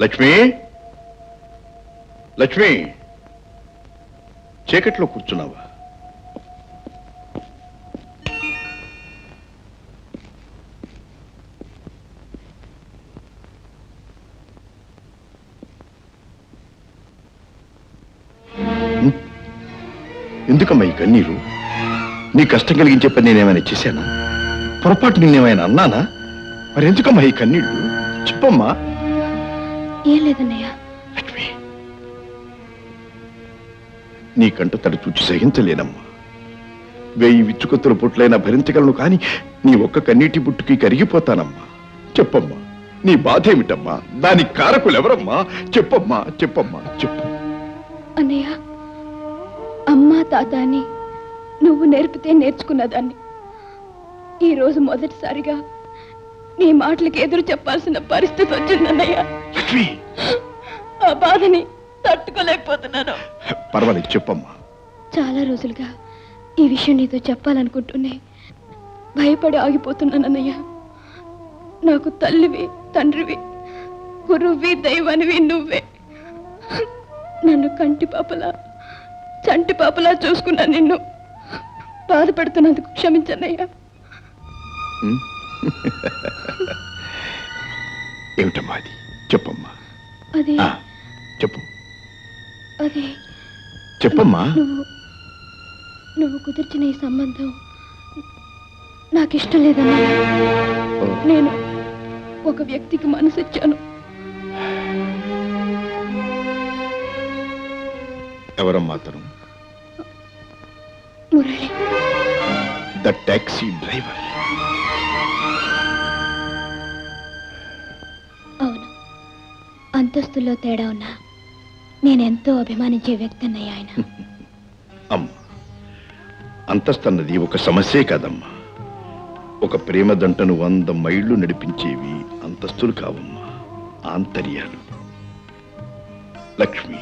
లక్ష్మి లక్ష్మి చీకట్లో కూర్చున్నావా? ఎందుకమ్మా ఈ కన్నీరు? నీ కష్టం కలిగించే పని నేనేమైనా చేశానా? పొరపాటు నేనేమైనా అన్నానా? మరి ఎందుకమ్మా ఈ కన్నీళ్ళు? చెప్పమ్మా. ఏం లేదన్నయ్య. లక్ష్మి, నీ కంట తడి చూచి సహించలేనమ్మా. 1000 విచ్చుకొత్తుల పుట్లైనా భరించగలను కానీ నీ ఒక్క కన్నీటి పుట్టుకి కరిగిపోతానమ్మా. చెప్పమ్మా, నీ బాధ ఏమిటమ్మా? దానికి కారకులు ఎవరమ్మా? చెప్పమ్మా, చెప్పమ్మా, చెప్పు. అన్నయ్య, అమ్మా తాత అని నువ్వు నేర్పితే నేర్చుకున్నదాన్ని. ఈరోజు మొదటిసారిగా నీ మాటలకి ఎదురు చెప్పాల్సిన పరిస్థితి వచ్చిందన్నయ్య. లక్ష్మి, ఆ బాధని తట్టుకోలేకపోతున్నాను. పర్వాలేదు, చెప్పమ్మా. చాలా రోజులుగా ఈ విషయం నీతో చెప్పాలనుకుంటూనే భయపడి ఆగిపోతున్నానన్నయ్య. నాకు తల్లివి, తండ్రివి, గురువువి, దైవానివి నువ్వే. నన్ను కంటి పాపలా, చంటి పాపలా చూసుకున్నా నిన్ను బాధపడుతున్నందుకు క్షమించన్నయ్యా. ఏమిటమ్మా అది? చెప్పమ్మా. అది చెప్పు. అది చెప్పమ్మా. నువ్వు కుదిర్చిన ఈ సంబంధం నాకిష్టం లేదన్నయ్య. నేను ఒక వ్యక్తికి మనసిచ్చాను. ఎవరమ్మా అతను? Murali, the taxi driver. అవును, అంతస్తులో తేడా ఉన్నా నేనెంతో అభిమానించే వ్యక్తి అన్నయ్య ఆయన. అమ్మా, అంతస్తన్నది ఒక సమస్యే కాదమ్మా. ఒక ప్రేమ దంటను 100 మైళ్ళు నడిపించేవి అంతస్తులు కావమ్మా, ఆంతర్యాలు. లక్ష్మి,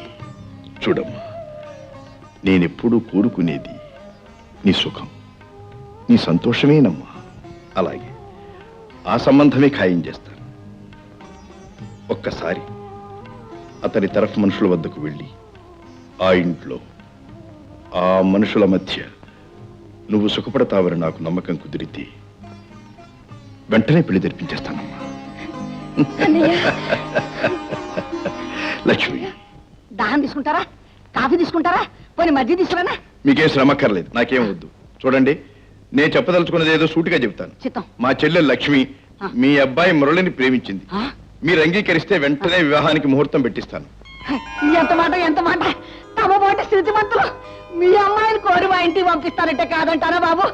చూడమ్మా, నేనెప్పుడూ కోరుకునేది నీ సుఖం, నీ సంతోషమేనమ్మా. అలాగే ఆ సంబంధమే ఖాయం చేస్తాను. ఒక్కసారి అతని తరఫు మనుషుల వద్దకు వెళ్ళి ఆ ఇంట్లో ఆ మనుషుల మధ్య నువ్వు సుఖపడతావని నాకు నమ్మకం కుదిరితే వెంటనే పెళ్లి జరిపించేస్తానమ్మా. లక్ష్మి, దాహం తీసుకుంటారా? కాఫీ తీసుకుంటారా? పోనీ మధ్య తీసుకురానా? మీకేం శ్రమక్కర్లేదు, నాకేం వద్దు. చూడండి, నేను చెప్పదలుచుకున్నది ఏదో సూటిగా చెప్తాను. చిత్తం. మా చెల్లెలు లక్ష్మి మీ అబ్బాయి మురళిని ప్రేమించింది. మీరు అంగీకరిస్తే వెంటనే వివాహానికి ముహూర్తం పెట్టిస్తాను. ఎంత మాట, ఎంత మాట! తమ పోటీ స్థితిమంతులు మీ అమ్మాయిని కోరి మా ఇంటికి పంపిస్తారంటే కాదంటారా బాబు?